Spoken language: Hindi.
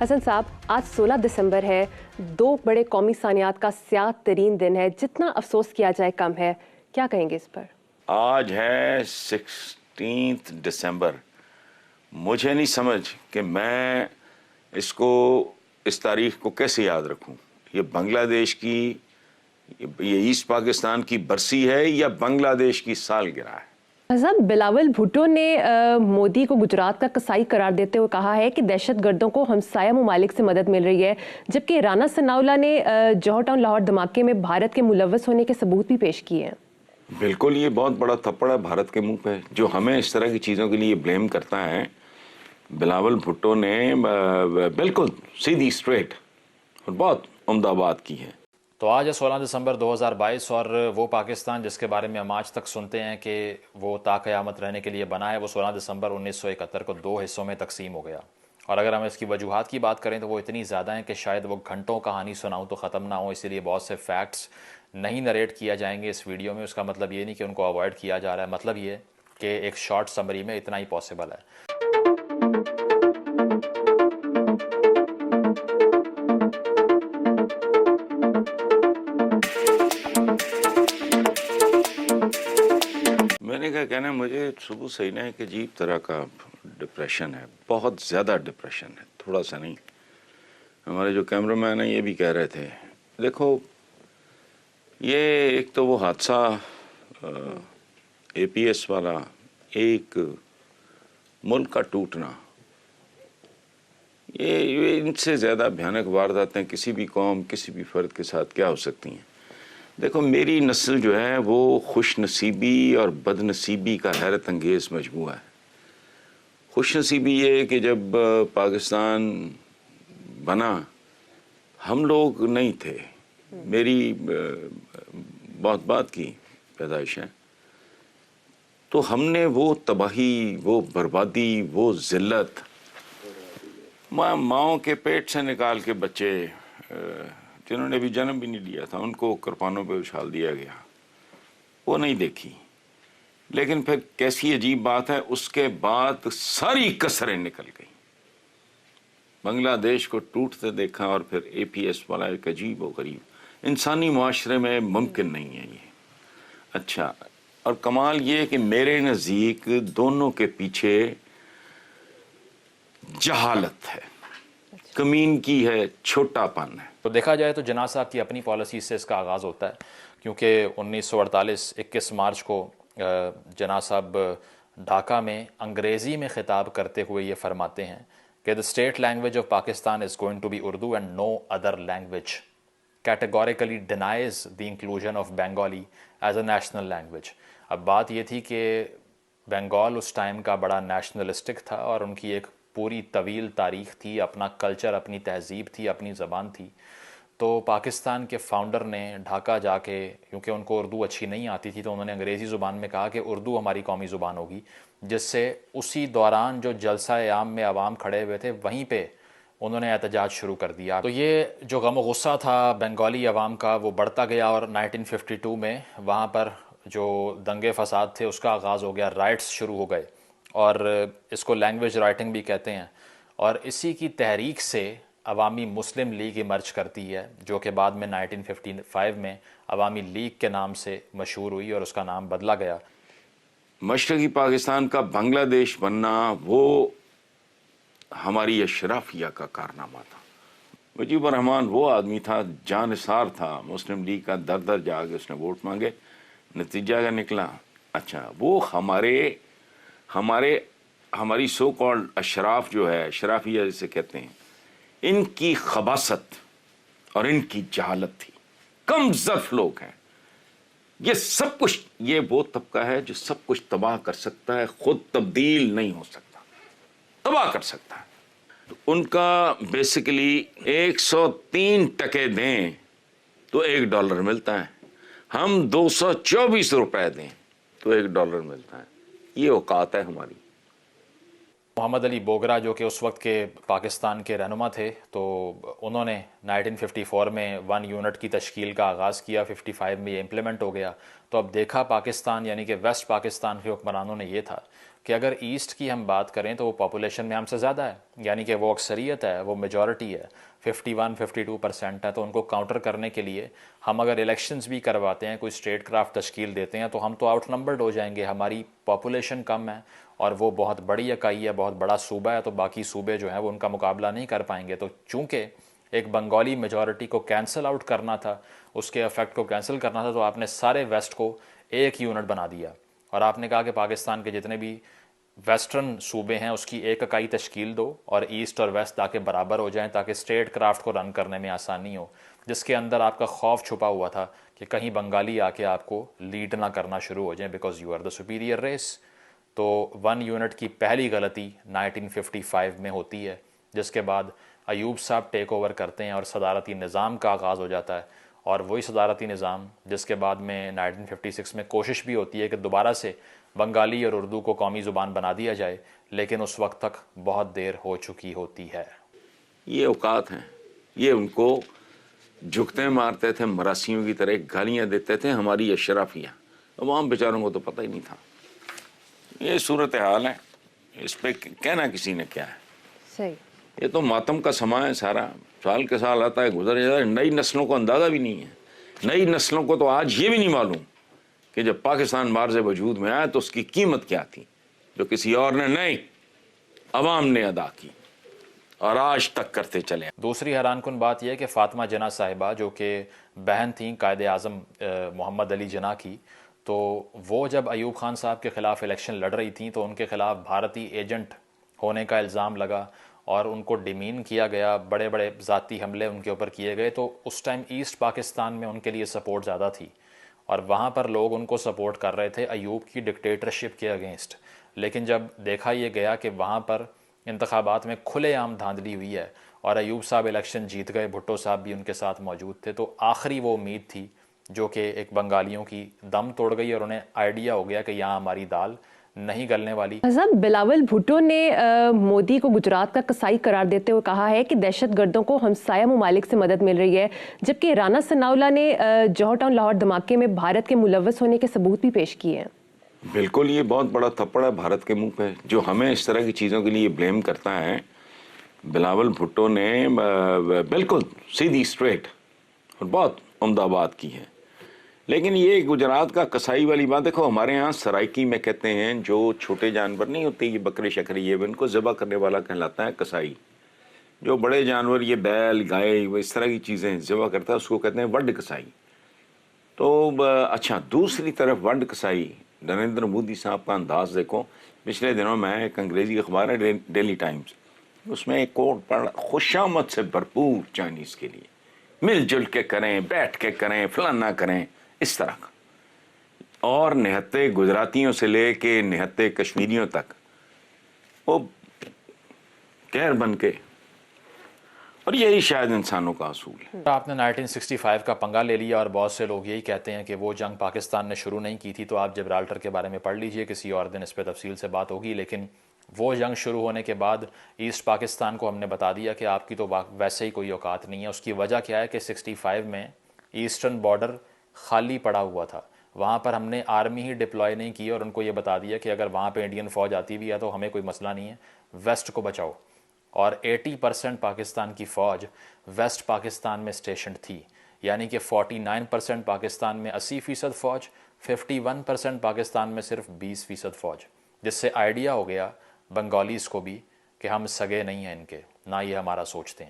हसन साहब, आज 16 दिसंबर है। दो बड़े कौमी सानियात का स्याह तरीन दिन है। जितना अफसोस किया जाए कम है। क्या कहेंगे इस पर? आज है 16 दिसंबर। मुझे नहीं समझ कि मैं इसको, इस तारीख को कैसे याद रखूं। ये बांग्लादेश की, ये ईस्ट पाकिस्तान की बरसी है या बांग्लादेश की सालगिरह है? साहब, बिलावल भुट्टो ने मोदी को गुजरात का कसाई करार देते हुए कहा है कि दहशतगर्दों को हमसाया ममालिक से मदद मिल रही है, जबकि राना सनाउल्लाह ने जौहर टाउन लाहौर धमाके में भारत के मुलव्वस होने के सबूत भी पेश किए हैं। बिल्कुल, ये बहुत बड़ा थप्पड़ है भारत के मुंह पे, जो हमें इस तरह की चीज़ों के लिए ब्लेम करता है। बिलावल भुट्टो ने बिल्कुल सीधी स्ट्रेट और बहुत उम्दा बात की है। तो आज है 16 दिसंबर 2022 और वो पाकिस्तान जिसके बारे में हम आज तक सुनते हैं कि वो ताक़यामत रहने के लिए बना है, वो 16 दिसंबर 1971 को दो हिस्सों में तकसीम हो गया। और अगर हम इसकी वजूहात की बात करें तो वो इतनी ज़्यादा हैं कि शायद वो घंटों कहानी सुनाऊँ तो ख़त्म ना हो, इसीलिए बहुत से फैक्ट्स नहीं नरेट किया जाएंगे इस वीडियो में। उसका मतलब ये नहीं कि उनको अवॉइड किया जा रहा है, मतलब ये कि एक शॉर्ट समरी में इतना ही पॉसिबल है। मैंने क्या कहना, मुझे सुबह से ही ना एक अजीब तरह का डिप्रेशन है, बहुत ज़्यादा डिप्रेशन है, थोड़ा सा नहीं। हमारे जो कैमरामैन हैं ये भी कह रहे थे। देखो, ये एक तो वो हादसा एपीएस वाला, एक मुल्क का टूटना, ये इनसे ज़्यादा भयानक वारदातें किसी भी कौम, किसी भी फ़र्द के साथ क्या हो सकती हैं। देखो, मेरी नस्ल जो है वो खुश नसीबी और बदनसीबी का हैरत अंगेज़ मजमूआ है। खुश नसीबी ये कि जब पाकिस्तान बना हम लोग नहीं थे, मेरी बहुत बात की पैदाइश है, तो हमने वो तबाही, वो बर्बादी, वो ज़िल्लत माँओं के पेट से निकाल के बच्चे जिन्होंने अभी जन्म भी नहीं लिया था उनको कृपानों पे उछाल दिया गया, वो नहीं देखी। लेकिन फिर कैसी अजीब बात है, उसके बाद सारी कसरें निकल गई। बांग्लादेश को टूटते देखा और फिर एपीएस वाला एक अजीब व गरीब इंसानी मुआशरे में मुमकिन नहीं है ये। अच्छा, और कमाल ये कि मेरे नज़दीक दोनों के पीछे जहालत है, कमीन की है, छोटापन है। तो देखा जाए तो जना साहब की अपनी पॉलिसी से इसका आगाज़ होता है, क्योंकि 1948 21 मार्च को जना साहब ढाका में अंग्रेज़ी में ख़िताब करते हुए ये फरमाते हैं कि the state language of Pakistan is going to be Urdu and no other language, categorically denies the inclusion of Bengali as a national language. अब बात ये थी कि बंगाल उस टाइम का बड़ा नेशनलिस्टिक था और उनकी एक पूरी तवील तारीख़ थी, अपना कल्चर, अपनी तहज़ीब थी, अपनी ज़बान थी। तो पाकिस्तान के फाउंडर ने ढाका जाके, क्योंकि उनको उर्दू अच्छी नहीं आती थी, तो उन्होंने अंग्रेज़ी ज़ुबान में कहा कि उर्दू हमारी कौमी ज़ुबान होगी, जिससे उसी दौरान जो जलसा-ए-आम में अवाम खड़े हुए थे वहीं पे उन्होंने एहतजाज शुरू कर दिया। तो ये जो गम गुस्सा था बंगाली अवाम का वो बढ़ता गया और 1952 में वहाँ पर जो दंगे फसाद थे उसका आगाज़ हो गया, राइट्स शुरू हो गए और इसको लैंग्वेज राइटिंग भी कहते हैं। और इसी की तहरीक से अवामी मुस्लिम लीग इमर्ज करती है, जो कि बाद में 1955 में अवामी लीग के नाम से मशहूर हुई और उसका नाम बदला गया। मशरक़ी पाकिस्तान का बांग्लादेश बनना वो हमारी अशराफिया का कारनामा था। मुजीबुर रहमान वो आदमी था, जानिसार था, मुस्लिम लीग का दर दर जाके उसने वोट मांगे, नतीजा क्या निकला। अच्छा, वो हमारी सो कॉल्ड अशराफ जो है, अशराफिया जिसे कहते हैं, इनकी खबासत और इनकी जहालत थी। कम ज़र्फ लोग हैं, ये सब कुछ, ये वो तबका है जो सब कुछ तबाह कर सकता है, खुद तब्दील नहीं हो सकता, तबाह कर सकता है। तो उनका बेसिकली 103 टके दें तो $1 मिलता है, हम 224 रुपए दें तो $1 मिलता है। ये औकात है हमारी। मोहम्मद अली बोगरा जो कि उस वक्त के पाकिस्तान के रहनुमा थे, तो उन्होंने 1954 में 1 यूनिट की तश्कील का आगाज़ किया, 55 में ये इम्प्लीमेंट हो गया। तो अब देखा पाकिस्तान यानी कि वेस्ट पाकिस्तान के हुक्मरानों ने ये था कि अगर ईस्ट की हम बात करें तो वो पॉपुलेशन में हमसे ज़्यादा है, यानी कि वो अक्सरियत है, वो मेजॉरिटी है, 51-52% है। तो उनको काउंटर करने के लिए हम अगर इलेक्शंस भी करवाते हैं, कोई स्टेट क्राफ्ट तश्कील देते हैं, तो हम तो आउटनंबर्ड हो जाएंगे। हमारी पॉपुलेशन कम है और वो बहुत बड़ी इकाई है, बहुत बड़ा सूबा है, तो बाकी सूबे जो हैं वो उनका मुकाबला नहीं कर पाएंगे। तो चूँकि एक बंगाली मेजॉरिटी को कैंसिल आउट करना था, उसके इफेक्ट को कैंसिल करना था, तो आपने सारे वेस्ट को एक यूनिट बना दिया और आपने कहा कि पाकिस्तान के जितने भी वेस्टर्न सूबे हैं उसकी एक इकाई तश्कील दो और ईस्ट और वेस्ट ताकि बराबर हो जाएं, ताकि स्टेट क्राफ्ट को रन करने में आसानी हो, जिसके अंदर आपका खौफ छुपा हुआ था कि कहीं बंगाली आके आपको लीड ना करना शुरू हो जाए, because you are the superior race. तो 1 यूनिट की पहली गलती 1955 में होती है, जिसके बाद अयूब साहब टेक ओवर करते हैं और सदारती निज़ाम का आगाज़ हो जाता है। और वही सदारती निज़ाम जिसके बाद में 1956 में कोशिश भी होती है कि दोबारा से बंगाली और उर्दू को कौमी ज़ुबान बना दिया जाए, लेकिन उस वक्त तक बहुत देर हो चुकी होती है। ये औकात हैं, ये उनको झुकते मारते थे, मरासियों की तरह गालियां देते थे, हमारी अशराफियाँ। अवाम बेचारों को तो पता ही नहीं था। ये सूरत हाल है, इस पे कहना किसी ने क्या है। सही, ये तो मातम का समा है सारा, साल के साल आता है गुजर जाता है। नई नस्लों को अंदाज़ा भी नहीं है, नई नस्लों को तो आज ये भी नहीं मालूम कि जब पाकिस्तान बाहर से वजूद में आया तो उसकी कीमत क्या थी, जो किसी और ने नहीं, अवाम ने अदा की और आज तक करते चले। दूसरी हैरानकुन बात यह है कि फ़ातिमा जना साहिबा जो कि बहन थी कायदे आज़म मोहम्मद अली जना की, तो वो जब अयूब खान साहब के ख़िलाफ़ इलेक्शन लड़ रही थी तो उनके ख़िलाफ़ भारतीय एजेंट होने का इल्ज़ाम लगा और उनको डिमीन किया गया, बड़े बड़े ज़ाती हमले उनके ऊपर किए गए। तो उस टाइम ईस्ट पाकिस्तान में उनके लिए सपोर्ट ज़्यादा थी और वहाँ पर लोग उनको सपोर्ट कर रहे थे अयूब की डिक्टेटरशिप के अगेंस्ट। लेकिन जब देखा ये गया कि वहाँ पर इंतखाबात में खुलेआम धांधली हुई है और अयूब साहब इलेक्शन जीत गए, भुट्टो साहब भी उनके साथ मौजूद थे, तो आखिरी वो उम्मीद थी जो कि एक बंगालियों की दम तोड़ गई और उन्हें आइडिया हो गया कि यहाँ हमारी दाल नहीं गलने वाली। साहब, बिलावल भुट्टो ने मोदी को गुजरात का कसाई करार देते हुए कहा है कि दहशतगर्दों को हमसाया ममालिक से मदद मिल रही है, जबकि राना सनाउल्लाह ने जौहर टाउन लाहौर धमाके में भारत के मुलव्वस होने के सबूत भी पेश किए हैं। बिल्कुल, ये बहुत बड़ा थप्पड़ है भारत के मुंह पे, जो हमें इस तरह की चीज़ों के लिए ब्लेम करता है। बिलावल भुट्टो ने बिल्कुल सीधी स्ट्रेट और बहुत उम्दा बात की है। लेकिन ये गुजरात का कसाई वाली बात, देखो हमारे यहाँ सराइकी में कहते हैं जो छोटे जानवर नहीं होते, ये बकरे शकरे, ये इनको ज़बह करने वाला कहलाता है कसाई। जो बड़े जानवर, ये बैल गाय इस तरह की चीज़ें ज़बह करता है, उसको कहते हैं वड कसाई। तो अच्छा, दूसरी तरफ वड कसाई, नरेंद्र मोदी साहब का अंदाज़ देखो। पिछले दिनों में एक अंग्रेज़ी अखबार है डेली टाइम्स, उसमें एक कोट पढ़ा, खुशामद से भरपूर चाइनीज़ के लिए, मिलजुल के करें, बैठ के करें, फलाना करें, इस तरह का। और निहत्ते गुजरातियों से लेके निहत्ते कश्मीरियों तक वो कहर बन के, और यही शायद इंसानों का असूल है। आपने 1965 का पंगा ले लिया और बहुत से लोग यही कहते हैं कि वो जंग पाकिस्तान ने शुरू नहीं की थी, तो आप जिब्राल्टर के बारे में पढ़ लीजिए, किसी और दिन इस पर तफसील से बात होगी। लेकिन वो जंग शुरू होने के बाद ईस्ट पाकिस्तान को हमने बता दिया कि आपकी तो वैसे ही कोई औकात नहीं है। उसकी वजह क्या है कि 65 में ईस्टर्न बॉर्डर खाली पड़ा हुआ था, वहाँ पर हमने आर्मी ही डिप्लॉय नहीं की और उनको ये बता दिया कि अगर वहाँ पे इंडियन फ़ौज आती भी है तो हमें कोई मसला नहीं है, वेस्ट को बचाओ। और 80% पाकिस्तान की फ़ौज वेस्ट पाकिस्तान में स्टेशन थी, यानी कि 49% पाकिस्तान में 80% फ़ौज, 51% पाकिस्तान में सिर्फ 20% फ़ौज, जिससे आइडिया हो गया बंगालीज़ को भी कि हम सगे नहीं हैं इनके, ना ये हमारा सोचते हैं।